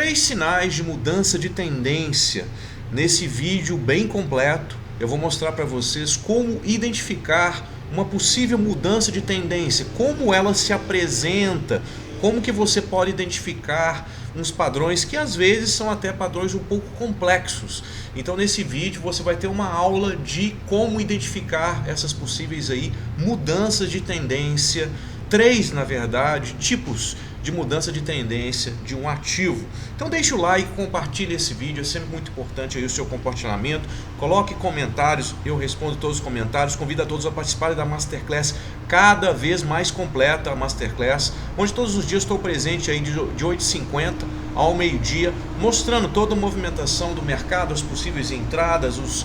3 sinais de mudança de tendência. Nesse vídeo bem completo, eu vou mostrar para vocês como identificar uma possível mudança de tendência, como ela se apresenta, como que você pode identificar uns padrões que às vezes são até padrões um pouco complexos. Então nesse vídeo você vai ter uma aula de como identificar essas possíveis aí mudanças de tendência, 3 na verdade, tipos de mudança de tendência de um ativo. Então deixe o like, compartilhe esse vídeo, é sempre muito importante aí o seu compartilhamento, coloque comentários, eu respondo todos os comentários, convido a todos a participarem da Masterclass, cada vez mais completa a Masterclass, onde todos os dias estou presente aí de 8h50 ao meio-dia, mostrando toda a movimentação do mercado, as possíveis entradas, os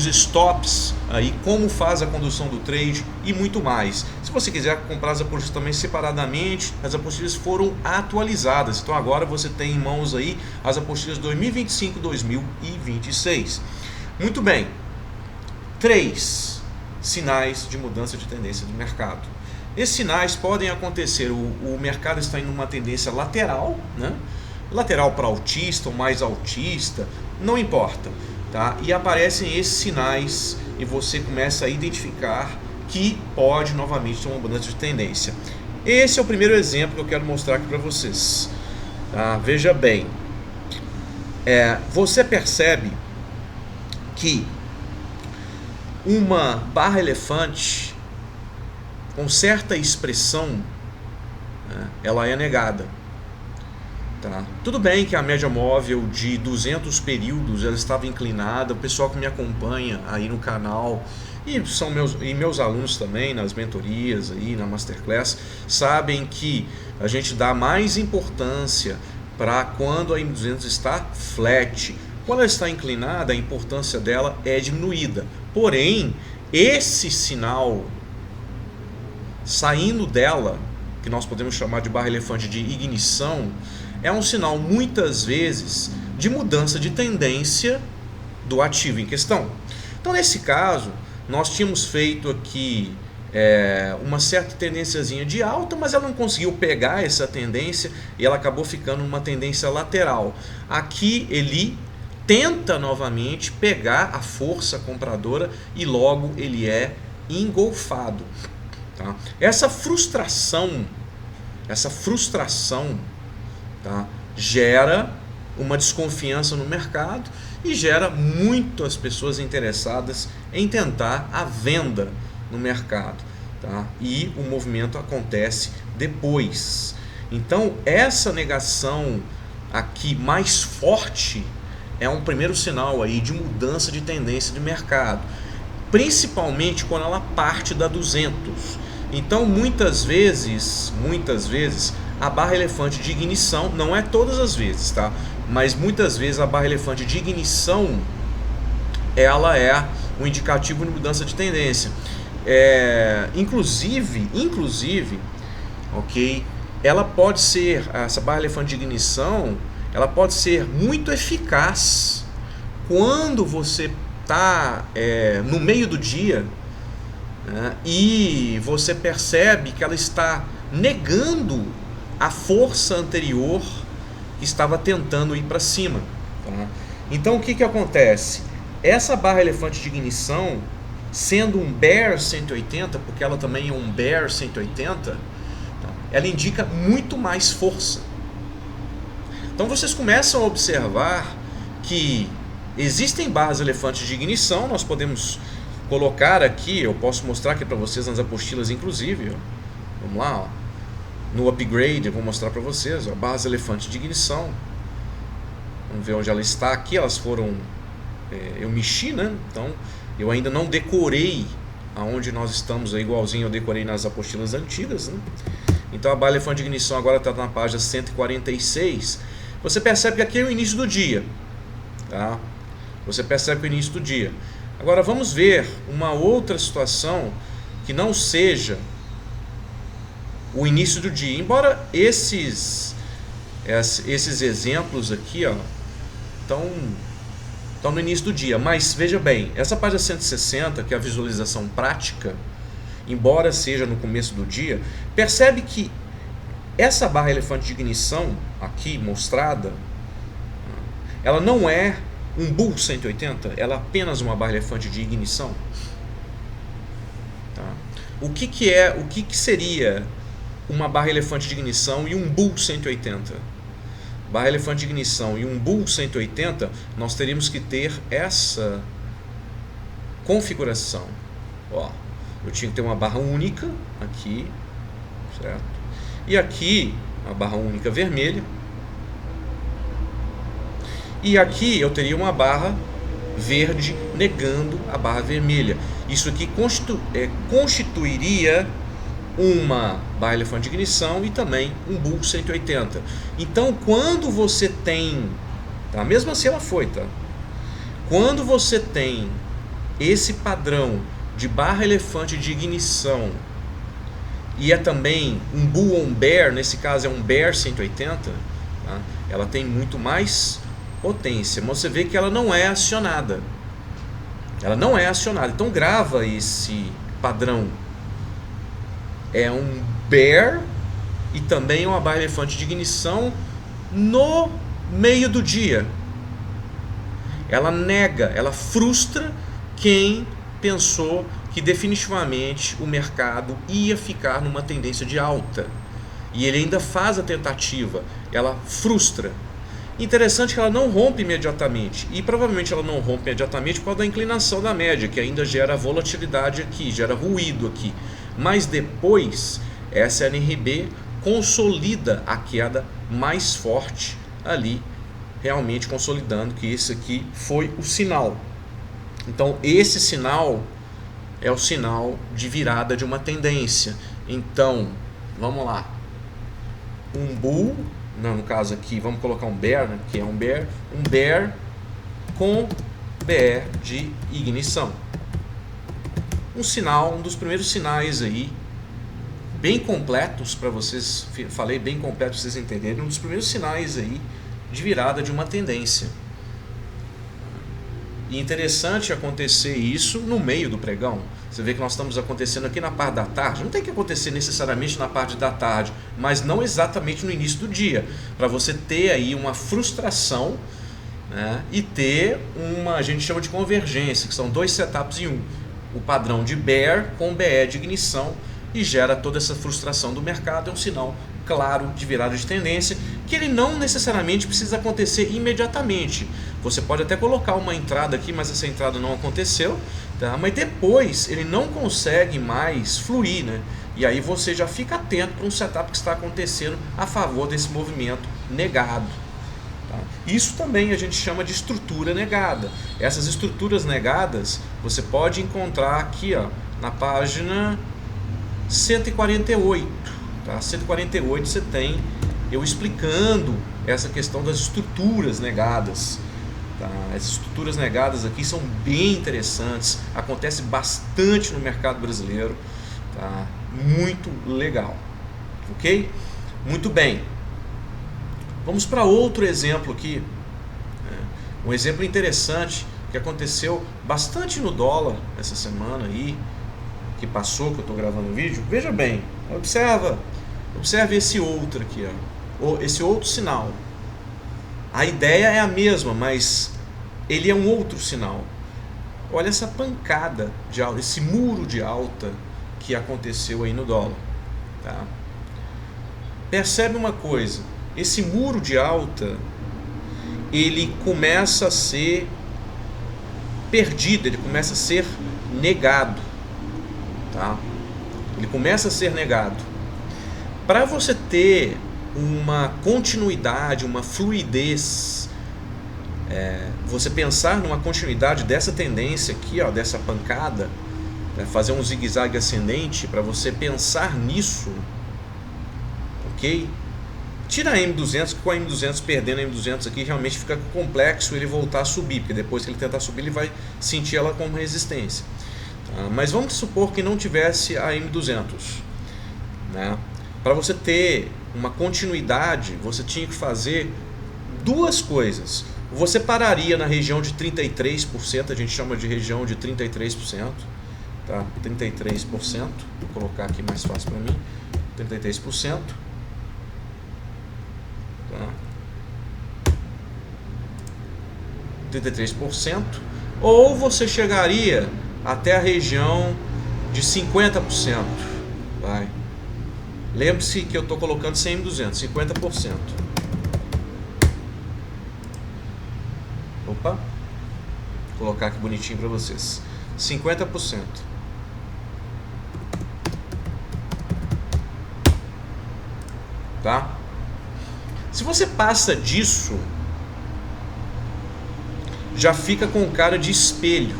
stops, aí, como faz a condução do trade e muito mais. Se você quiser comprar as apostilas também separadamente, as apostilas foram atualizadas. Então agora você tem em mãos aí as apostilas 2025-2026. Muito bem, 3 sinais de mudança de tendência do mercado. Esses sinais podem acontecer, o mercado está em uma tendência lateral, né? Lateral para altista ou mais altista, não importa. Tá? E aparecem esses sinais e você começa a identificar que pode novamente ter uma mudança de tendência. Esse é o primeiro exemplo que eu quero mostrar aqui para vocês. Tá? Veja bem, você percebe que uma barra elefante com certa expressão, né, ela é negada. Tá. Tudo bem que a média móvel de 200 períodos ela estava inclinada, o pessoal que me acompanha aí no canal e são meus alunos também nas mentorias aí na Masterclass sabem que a gente dá mais importância para quando a M200 está flat. Quando ela está inclinada, a importância dela é diminuída. Porém, esse sinal saindo dela, que nós podemos chamar de barra elefante de ignição, é um sinal muitas vezes de mudança de tendência do ativo em questão. Então nesse caso nós tínhamos feito aqui uma certa tendênciazinha de alta, mas ela não conseguiu pegar essa tendência e ela acabou ficando uma tendência lateral. Aqui ele tenta novamente pegar a força compradora e logo ele é engolfado. Tá? Essa frustração, tá, gera uma desconfiança no mercado e gera muitas pessoas interessadas em tentar a venda no mercado, tá? E o movimento acontece depois. Então essa negação aqui mais forte é um primeiro sinal aí de mudança de tendência de mercado, principalmente quando ela parte da 200. Então muitas vezes a barra elefante de ignição, não é todas as vezes, tá? Mas muitas vezes a barra elefante de ignição ela é um indicativo de mudança de tendência. Inclusive, ok, ela pode ser, essa barra elefante de ignição, ela pode ser muito eficaz quando você está no meio do dia, né, e você percebe que ela está negando a força anterior que estava tentando ir para cima. Tá? Então o que acontece? Essa barra elefante de ignição, sendo um Bear 180, porque ela também é um Bear 180, tá? Ela indica muito mais força. Então vocês começam a observar que existem barras elefantes de ignição, nós podemos colocar aqui, eu posso mostrar aqui para vocês nas apostilas inclusive, ó. Vamos lá, ó. No upgrade eu vou mostrar para vocês, ó, barras elefantes de ignição. Vamos ver onde ela está aqui, elas foram, eu mexi, né? Então eu ainda não decorei aonde nós estamos, igualzinho eu decorei nas apostilas antigas, né? Então a barra elefante de ignição agora está na página 146. Você percebe que aqui é o início do dia, tá? Você percebe que é o início do dia. Agora vamos ver uma outra situação que não seja o início do dia. Embora esses exemplos aqui, ó, estão no início do dia, mas veja bem, essa página 160, que é a visualização prática, embora seja no começo do dia, percebe que essa barra elefante de ignição aqui mostrada, ela não é um Bull 180, ela é apenas uma barra elefante de ignição. Tá? O que seria uma barra elefante de ignição e um Bull 180? Barra elefante de ignição e um Bull 180, nós teríamos que ter essa configuração. Ó, eu tinha que ter uma barra única aqui, certo? E aqui uma barra única vermelha. E aqui eu teria uma barra verde negando a barra vermelha. Isso aqui constituiria uma barra elefante de ignição e também um Bull 180. Então, quando você tem, tá? Mesmo assim ela foi, tá? Quando você tem esse padrão de barra elefante de ignição e é também um Bull on Bear, nesse caso é um Bear 180, tá? Ela tem muito mais potência, mas você vê que ela não é acionada. Ela não é acionada. Então grava esse padrão. É um Bear e também uma barra elefante de ignição no meio do dia. Ela nega, ela frustra quem pensou que definitivamente o mercado ia ficar numa tendência de alta. E ele ainda faz a tentativa. Ela frustra. Interessante que ela não rompe imediatamente, e provavelmente ela não rompe imediatamente por causa da inclinação da média, que ainda gera volatilidade aqui, gera ruído aqui. Mas depois, essa NRB consolida a queda mais forte ali, realmente consolidando que esse aqui foi o sinal. Então esse sinal é o sinal de virada de uma tendência. Então, vamos lá. Um Bull, não, no caso aqui, vamos colocar um Bear, né, que é um Bear com BE de ignição. Um sinal, um dos primeiros sinais aí, bem completos para vocês, falei bem completo para vocês entenderem, um dos primeiros sinais aí de virada de uma tendência. E interessante acontecer isso no meio do pregão. Você vê que nós estamos acontecendo aqui na parte da tarde. Não tem que acontecer necessariamente na parte da tarde, mas não exatamente no início do dia, para você ter aí uma frustração, né, e ter uma, a gente chama de convergência, que são dois setups em um. O padrão de Bear com BE de ignição, e gera toda essa frustração do mercado. É um sinal claro de virada de tendência, que ele não necessariamente precisa acontecer imediatamente. Você pode até colocar uma entrada aqui, mas essa entrada não aconteceu, tá? Mas depois ele não consegue mais fluir, né? E aí você já fica atento para um setup que está acontecendo a favor desse movimento negado. Tá? Isso também a gente chama de estrutura negada. Essas estruturas negadas você pode encontrar aqui, ó, na página 148. Tá? 148 você tem eu explicando essa questão das estruturas negadas. Tá? As estruturas negadas aqui são bem interessantes, acontece bastante no mercado brasileiro, tá? Muito legal, ok? Muito bem, vamos para outro exemplo aqui, né? Um exemplo interessante que aconteceu bastante no dólar essa semana aí, que passou, que eu estou gravando o vídeo. Veja bem, observe esse outro aqui, ó, esse outro sinal. A ideia é a mesma, mas ele é um outro sinal. Olha essa pancada de alta, esse muro de alta que aconteceu aí no dólar. Tá? Percebe uma coisa, esse muro de alta, ele começa a ser perdido, ele começa a ser negado. Tá? Ele começa a ser negado. Para você ter uma continuidade, uma fluidez, você pensar numa continuidade dessa tendência aqui, ó, dessa pancada, né, fazer um zigue-zague ascendente, para você pensar nisso, ok? Tira a M200, que com a M200, perdendo a M200 aqui, realmente fica complexo ele voltar a subir, porque depois que ele tentar subir, ele vai sentir ela como resistência. Tá? Mas vamos supor que não tivesse a M200, né? Para você ter uma continuidade, você tinha que fazer duas coisas. Você pararia na região de 33%, a gente chama de região de 33%, tá? 33%, vou colocar aqui mais fácil para mim, 33%. Tá? 33%, ou você chegaria até a região de 50%. Vai. Lembre-se que eu estou colocando 100.200, 50%. Opa, vou colocar aqui bonitinho para vocês. 50%. Tá? Se você passa disso, já fica com cara de espelho.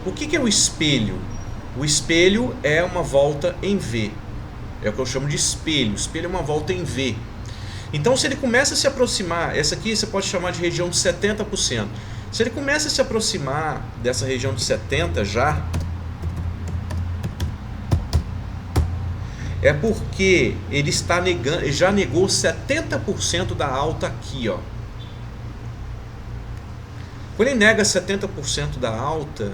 O que é o espelho? O espelho é uma volta em V. É o que eu chamo de espelho. O espelho é uma volta em V. Então, se ele começa a se aproximar, essa aqui você pode chamar de região de 70%. Se ele começa a se aproximar dessa região de 70% já, é porque ele está negando, ele já negou 70% da alta aqui, ó. Quando ele nega 70% da alta,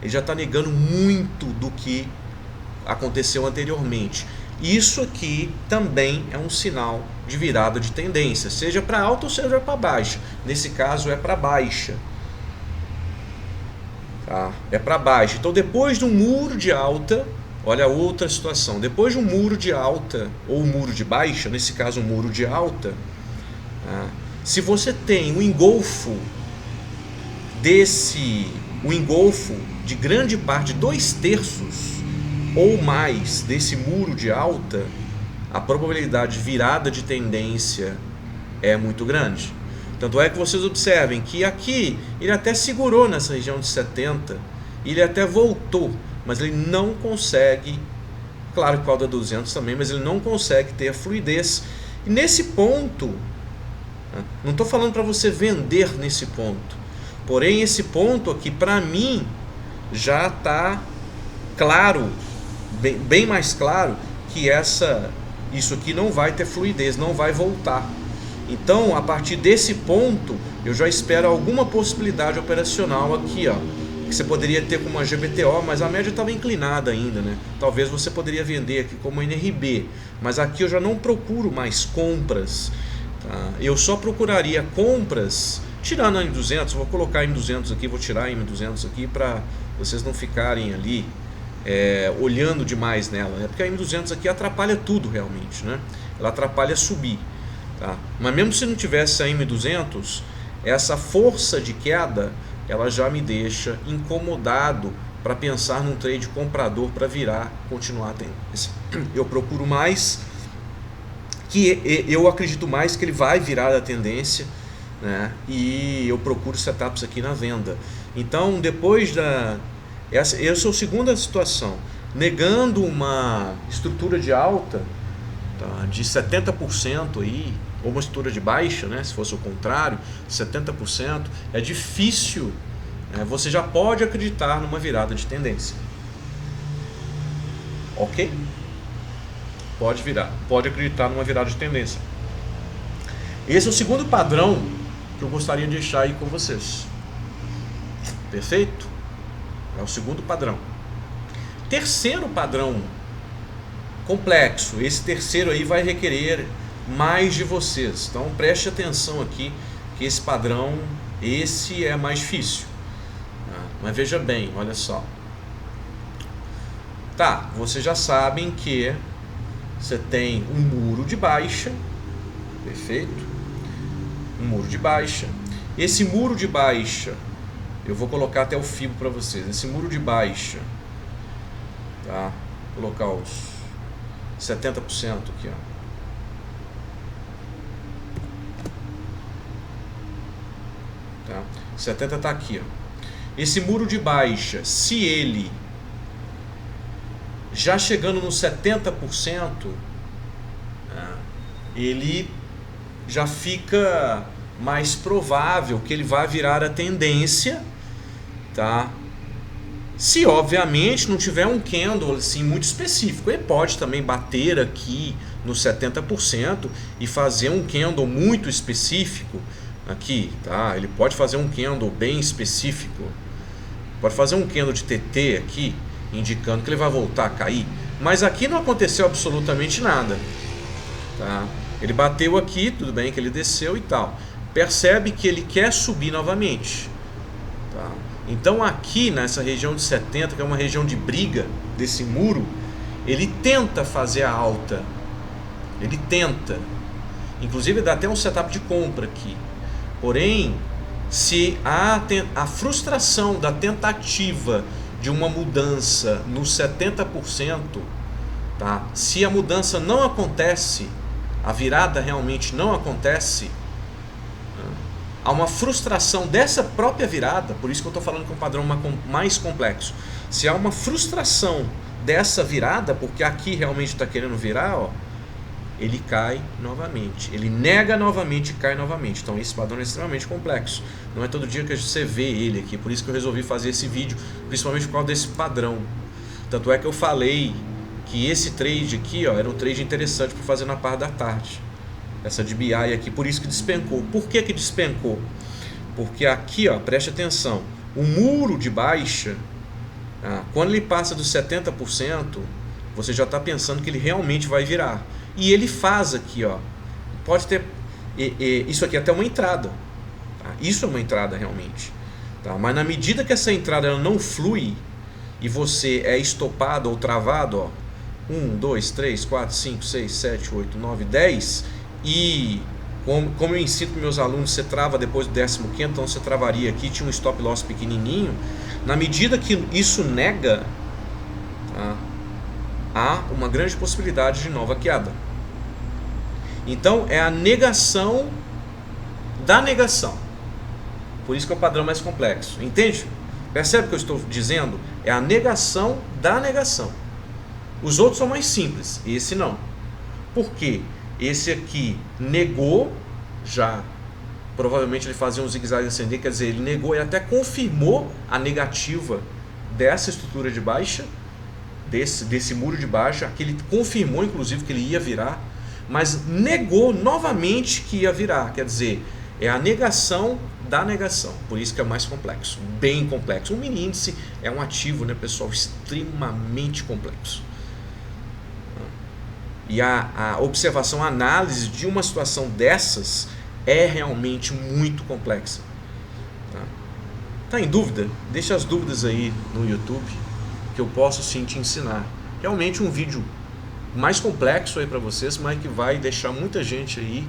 ele já está negando muito do que aconteceu anteriormente. Isso aqui também é um sinal de virada de tendência, seja para alta ou seja para baixa. Nesse caso é para baixa. Tá? É para baixa. Então, depois de um muro de alta, olha a outra situação. Depois de um muro de alta ou um muro de baixa, nesse caso um muro de alta, tá? Se você tem um engolfo de grande parte, 2/3 ou mais desse muro de alta, a probabilidade de virada de tendência é muito grande. Tanto é que vocês observem que aqui ele até segurou nessa região de 70, ele até voltou, mas ele não consegue, claro que o da 200 também, mas ele não consegue ter a fluidez. E nesse ponto, não estou falando para você vender nesse ponto, porém esse ponto aqui para mim já está claro, bem mais claro, que isso aqui não vai ter fluidez, não vai voltar. Então, a partir desse ponto, eu já espero alguma possibilidade operacional aqui, ó, que você poderia ter como uma GBTO, mas a média estava inclinada ainda, né? Talvez você poderia vender aqui como NRB, mas aqui eu já não procuro mais compras, tá? Eu só procuraria compras tirando a M200. Vou colocar a M200 aqui, vou tirar a M200 aqui para vocês não ficarem ali olhando demais nela, né? Porque a M200 aqui atrapalha tudo realmente, né? Ela atrapalha subir, tá? Mas mesmo se não tivesse a M200, essa força de queda ela já me deixa incomodado para pensar num trade comprador para virar, continuar tendo. Eu procuro mais, eu acredito mais que ele vai virar a tendência, né? E eu procuro setups aqui na venda. Então, depois essa é a segunda situação, negando uma estrutura de alta, tá, de 70% aí, ou uma estrutura de baixa, né, se fosse o contrário, 70%, é difícil, você já pode acreditar numa virada de tendência. Ok? Pode acreditar numa virada de tendência. Esse é o segundo padrão que eu gostaria de deixar aí com vocês. Perfeito? É o segundo padrão. Terceiro padrão complexo. Esse terceiro aí vai requerer mais de vocês. Então preste atenção aqui, que esse padrão, esse é mais difícil. Mas veja bem, olha só. Tá, vocês já sabem que você tem um muro de baixa. Perfeito? Um muro de baixa. Esse muro de baixa, eu vou colocar até o FIBO para vocês. Esse muro de baixa, tá? Vou colocar os 70% aqui, ó. Tá? 70 tá aqui, ó. Esse muro de baixa, se ele já chegando no 70%, ele já fica mais provável que ele vai virar a tendência, tá? Se obviamente não tiver um candle assim muito específico, ele pode também bater aqui no 70% e fazer um candle muito específico aqui, tá? Ele pode fazer um candle bem específico, pode fazer um candle de TT aqui, indicando que ele vai voltar a cair, mas aqui não aconteceu absolutamente nada, tá? Ele bateu aqui, tudo bem que ele desceu e tal. percebe que ele quer subir novamente. Tá? Então aqui nessa região de 70, que é uma região de briga desse muro, ele tenta fazer a alta. Ele tenta. Inclusive dá até um setup de compra aqui. Porém, se a frustração da tentativa de uma mudança nos 70%, tá? Se a mudança não acontece, a virada realmente não acontece, há uma frustração dessa própria virada. Por isso que eu estou falando que é um padrão mais complexo. Se há uma frustração dessa virada, porque aqui realmente está querendo virar, ó, ele cai novamente, ele nega novamente e cai novamente. Então esse padrão é extremamente complexo, não é todo dia que você vê ele aqui. Por isso que eu resolvi fazer esse vídeo, principalmente por causa desse padrão. Tanto é que eu falei que esse trade aqui, ó, era um trade interessante para fazer na parte da tarde, essa de BI aqui. Por isso que despencou. Por que despencou? Porque aqui, ó, preste atenção, o muro de baixa, quando ele passa dos 70%, você já está pensando que ele realmente vai virar. E ele faz aqui, ó, pode ter, isso aqui é até uma entrada, tá? Isso é uma entrada realmente, tá? Mas na medida que essa entrada ela não flui e você é estopado ou travado, ó, 1, 2, 3, 4, 5, 6, 7, 8, 9, 10, e como eu ensino para meus alunos, você trava depois do 15º, então você travaria aqui, tinha um stop loss pequenininho. Na medida que isso nega, tá, há uma grande possibilidade de nova queda. Então é a negação da negação. Por isso que é o padrão mais complexo. Entende? Percebe o que eu estou dizendo? É a negação da negação. Os outros são mais simples, esse não. Por quê? Esse aqui negou já. Provavelmente ele fazia um zigue-zague ascendente, quer dizer, ele negou e até confirmou a negativa dessa estrutura de baixa, desse muro de baixa. Aqui ele confirmou inclusive que ele ia virar, mas negou novamente que ia virar. Quer dizer, é a negação da negação. Por isso que é mais complexo, bem complexo. O mini índice é um ativo, né, pessoal, extremamente complexo. E a observação, a análise de uma situação dessas é realmente muito complexa. Tá em dúvida? Deixa as dúvidas aí no YouTube, que eu posso sim te ensinar. Realmente um vídeo mais complexo aí para vocês, mas que vai deixar muita gente aí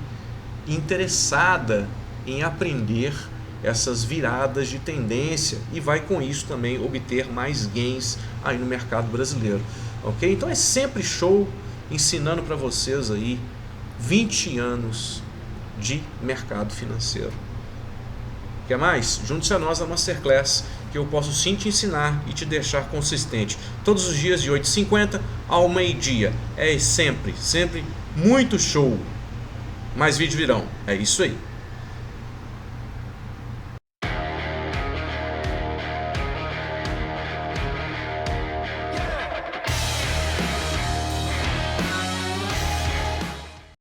interessada em aprender essas viradas de tendência e vai com isso também obter mais gains aí no mercado brasileiro, ok? Então é sempre show ensinando para vocês aí 20 anos de mercado financeiro. Quer mais? Junte-se a nós na Masterclass, que eu posso sim te ensinar e te deixar consistente. Todos os dias de 8h50 ao meio-dia. É sempre muito show. Mais vídeos virão. É isso aí.